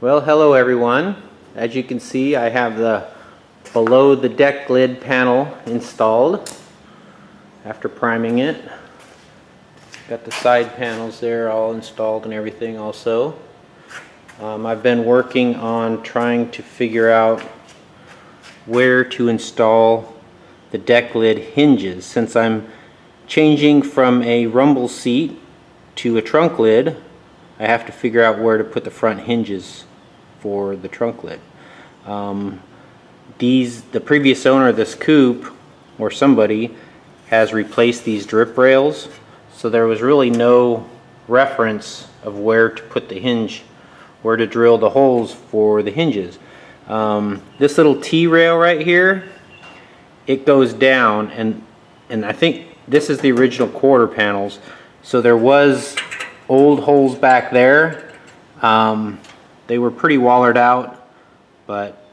Well, hello everyone. As you can see, I have the below the deck lid panel installed after priming it. Got the side panels there all installed and everything also. I've been working on trying to figure out where to install the deck lid hinges. Since I'm changing from a rumble seat to a trunk lid, I have to figure out where to put the front hinges for the trunk lid. The previous owner of this coupe, or somebody, has replaced these drip rails, so there was really no reference of where to put the hinge, where to drill the holes for the hinges. This little T-rail right here, it goes down, and I think this is the original quarter panels, so there was old holes back there. They were pretty wallered out, but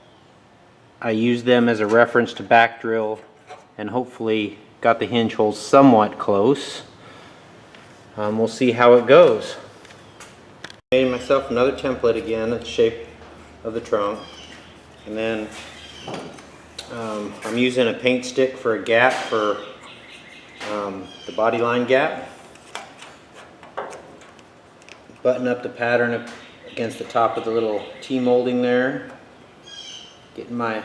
I used them as a reference to back drill and hopefully got the hinge holes somewhat close. We'll see how it goes. I made myself another template again, the shape of the trunk, and then I'm using a paint stick for a gap for the body line gap. Button up the pattern against the top of the little T-molding there. Getting my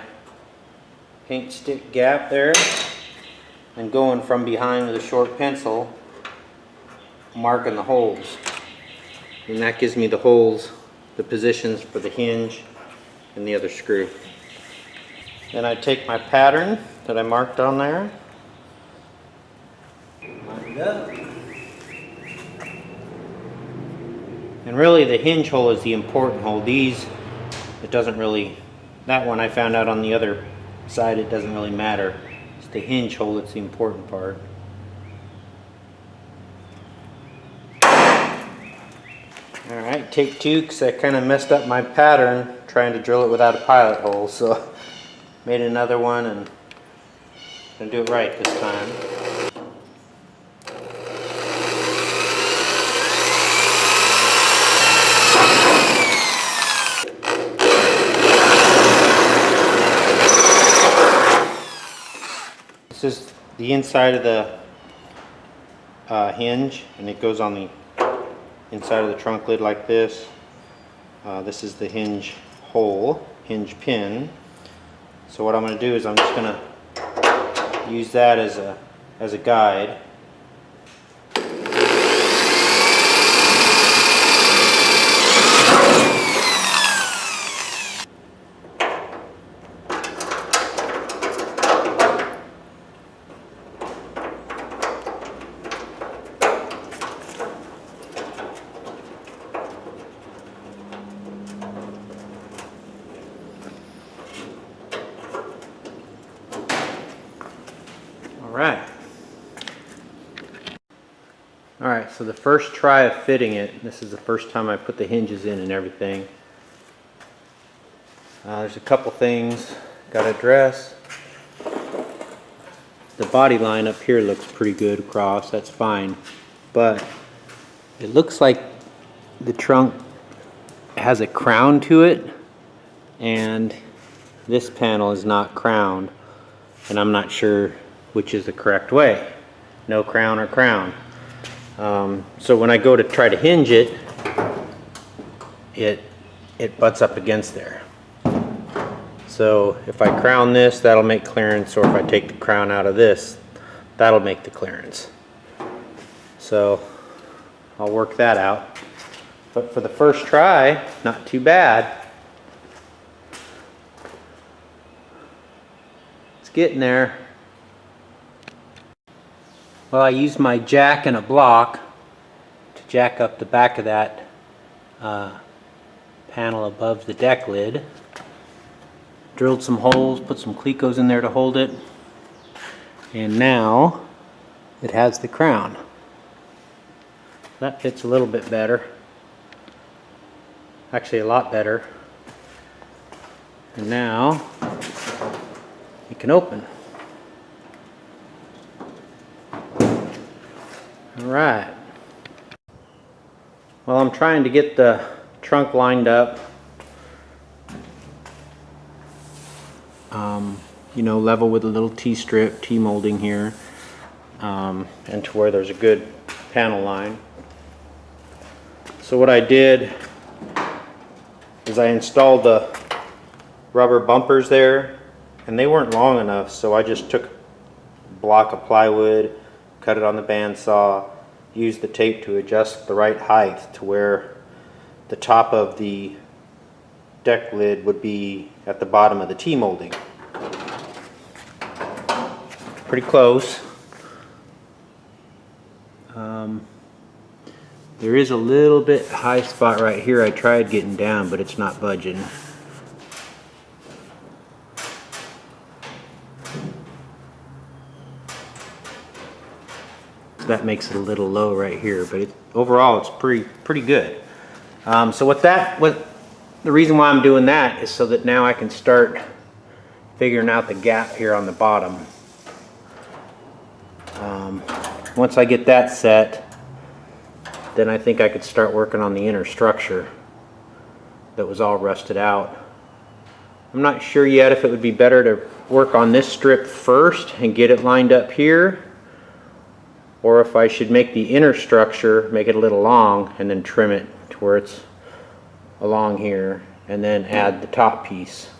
paint stick gap there, and going from behind with a short pencil, marking the holes. And that gives me the holes, the positions for the hinge and the other screw. Then I take my pattern that I marked on there, line it up. And really the hinge hole is the important hole. These, it doesn't really, that one I found out on the other side, it doesn't really matter. It's the hinge hole that's the important part. Alright, take two, because I kind of messed up my pattern trying to drill it without a pilot hole, so made another one and I'm going to do it right this time. This is the inside of the hinge, and it goes on the inside of the trunk lid like this. This is the hinge hole, hinge pin. So what I'm going to do is I'm just going to use that as a guide. Alright, so the first try of fitting it, this is the first time I put the hinges in and everything. There's a couple things got to address. The body line up here looks pretty good across, that's fine. But it looks like the trunk has a crown to it, and this panel is not crowned. And I'm not sure which is the correct way. No crown or crown. So when I go to try to hinge it, it butts up against there. So if I crown this, that'll make clearance, or if I take the crown out of this, that'll make the clearance. So I'll work that out. But for the first try, not too bad. It's getting there. Well, I used my jack and a block to jack up the back of that panel above the deck lid. Drilled some holes, put some clecos in there to hold it, and now it has the crown. That fits a little bit better. Actually a lot better. And now it can open. Alright. Well, I'm trying to get the trunk lined up you know, level with a little T-strip, T-molding here, and to where there's a good panel line. So what I did is I installed the rubber bumpers there, and they weren't long enough, so I just took a block of plywood, cut it on the bandsaw, used the tape to adjust the right height to where the top of the deck lid would be at the bottom of the T-molding. Pretty close. There is a little bit high spot right here. I tried getting down, but it's not budging. So that makes it a little low right here, but overall it's pretty good. So the reason why I'm doing that is so that now I can start figuring out the gap here on the bottom. Once I get that set, then I think I could start working on the inner structure that was all rusted out. I'm not sure yet if it would be better to work on this strip first and get it lined up here, or if I should make the inner structure, make it a little long, and then trim it to where it's along here, and then add the top piece.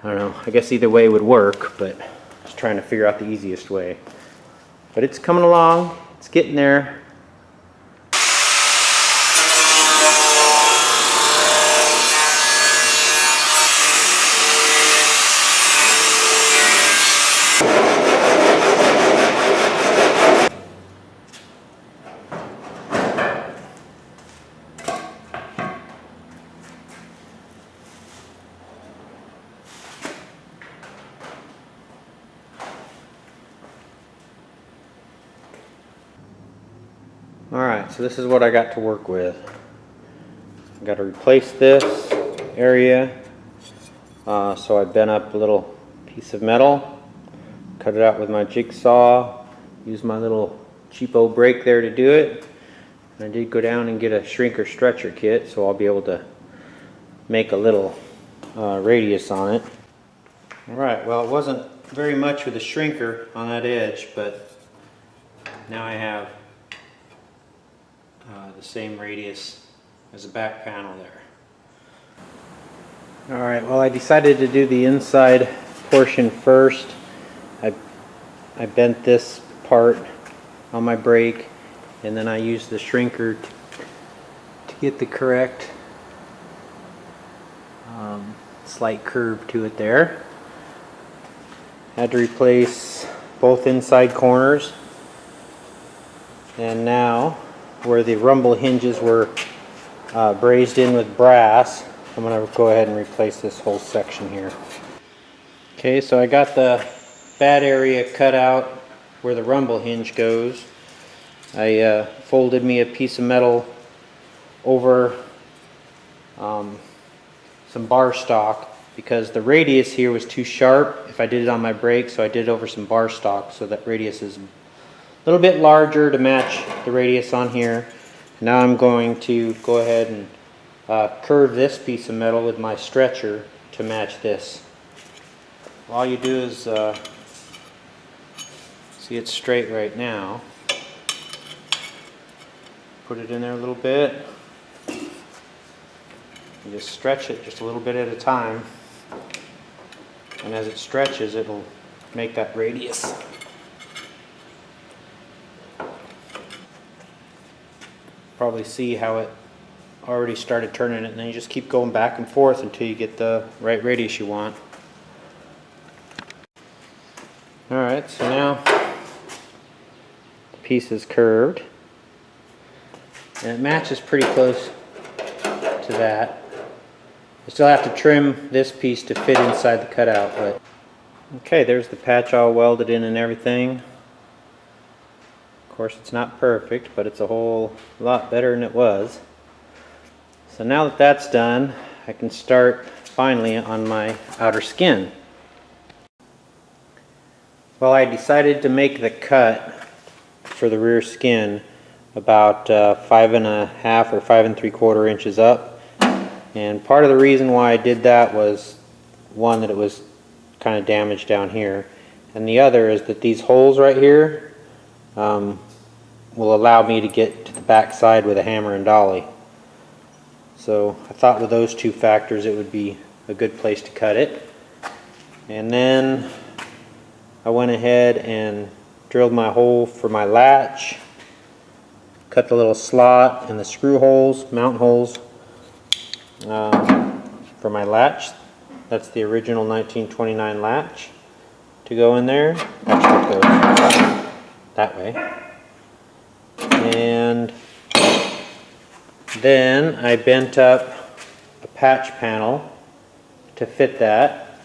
I don't know, I guess either way would work, but just trying to figure out the easiest way. But it's coming along, it's getting there. Alright, so this is what I got to work with. I got to replace this area, so I bent up a little piece of metal, cut it out with my jigsaw, used my little cheapo brake there to do it. And I did go down and get a shrinker stretcher kit, so I'll be able to make a little radius on it. Alright, well, it wasn't very much with the shrinker on that edge, but now I have the same radius as the back panel there. Alright, well, I decided to do the inside portion first. I bent this part on my brake, and then I used the shrinker to get the correct slight curve to it there. Had to replace both inside corners, and now where the rumble hinges were brazed in with brass, I'm going to go ahead and replace this whole section here. Okay, so I got the bad area cut out where the rumble hinge goes. I folded me a piece of metal over some bar stock because the radius here was too sharp if I did it on my brake, so I did it over some bar stock so that radius is a little bit larger to match the radius on here. Now I'm going to go ahead and curve this piece of metal with my stretcher to match this. All you do is see it's straight right now. Put it in there a little bit. You just stretch it just a little bit at a time, and as it stretches, it'll make that radius. Probably see how it already started turning it, and then you just keep going back and forth until you get the right radius you want. Alright, so now the piece is curved, and it matches pretty close to that. I still have to trim this piece to fit inside the cutout, but okay, there's the patch all welded in and everything. Of course, it's not perfect, but it's a whole lot better than it was. So now that that's done, I can start finally on my outer skin. Well, I decided to make the cut for the rear skin about 5.5 or 5 3/4 inches up. And part of the reason why I did that was, one, that it was kind of damaged down here. And the other is that these holes right here will allow me to get to the back side with a hammer and dolly. So I thought with those two factors it would be a good place to cut it. And then I went ahead and drilled my hole for my latch, cut the little slot and the screw holes, mount holes for my latch. That's the original 1929 latch to go in there. Actually, it goes that way. And then I bent up a patch panel to fit that,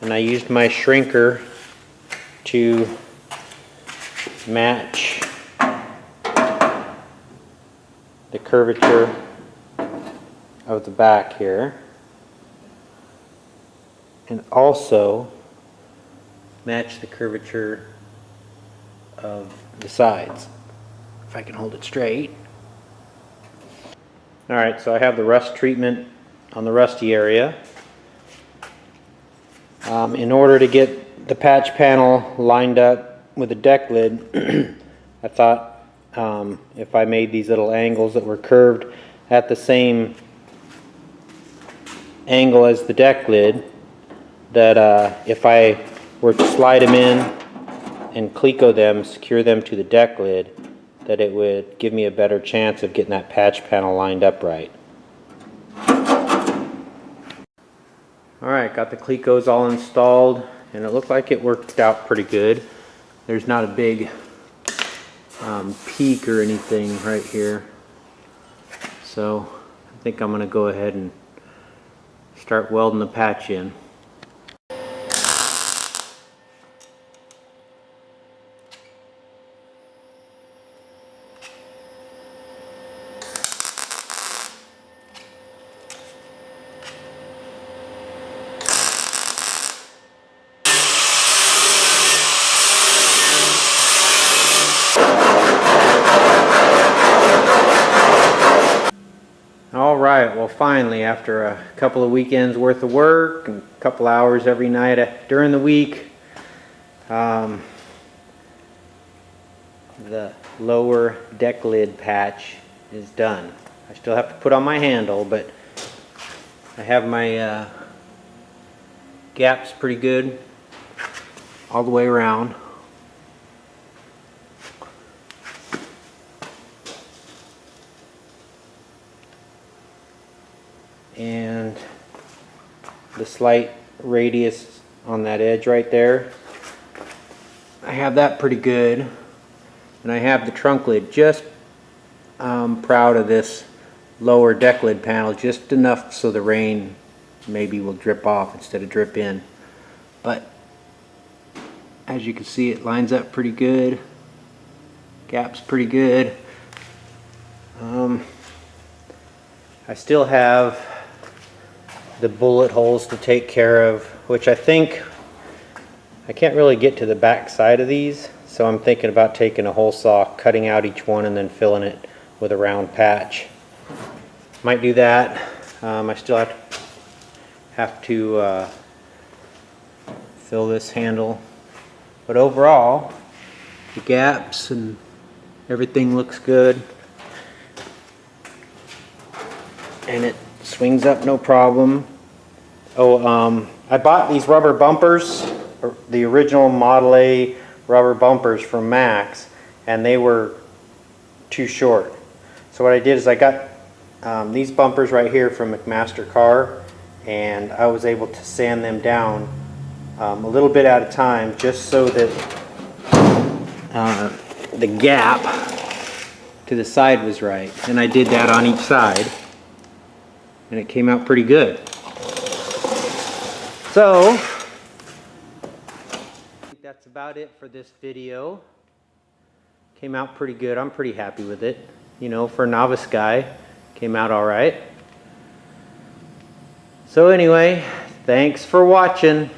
and I used my shrinker to match the curvature of the back here, and also match the curvature of the sides, if I can hold it straight. Alright, so I have the rust treatment on the rusty area. In order to get the patch panel lined up with the deck lid, I thought if I made these little angles that were curved at the same angle as the deck lid, that if I were to slide them in and cleco them, secure them to the deck lid, that it would give me a better chance of getting that patch panel lined up right. Alright, got the clecos all installed, and it looked like it worked out pretty good. There's not a big peak or anything right here. So I think I'm going to go ahead and start welding the patch in. Alright, well finally, after a couple of weekends worth of work and a couple hours every night during the week, the lower deck lid patch is done. I still have to put on my handle, but I have my gaps pretty good all the way around. And the slight radius on that edge right there, I have that pretty good. And I have the trunk lid just proud of this lower deck lid panel, just enough so the rain maybe will drip off instead of drip in. But as you can see, it lines up pretty good, gap's pretty good. I still have the bullet holes to take care of, which I think I can't really get to the back side of these, so I'm thinking about taking a hole saw, cutting out each one and then filling it with a round patch. Might do that. I still have to fill this handle, but overall the gaps and everything looks good, and it swings up no problem. Oh, I bought these rubber bumpers, the original Model A rubber bumpers from Max, and they were too short. So what I did is I got these bumpers right here from McMaster Car, and I was able to sand them down a little bit at a time, just so that the gap to the side was right. And I did that on each side, and it came out pretty good. So I think that's about it for this video. Came out pretty good. I'm pretty happy with it. You know, for a novice guy, came out all right. So anyway, thanks for watching.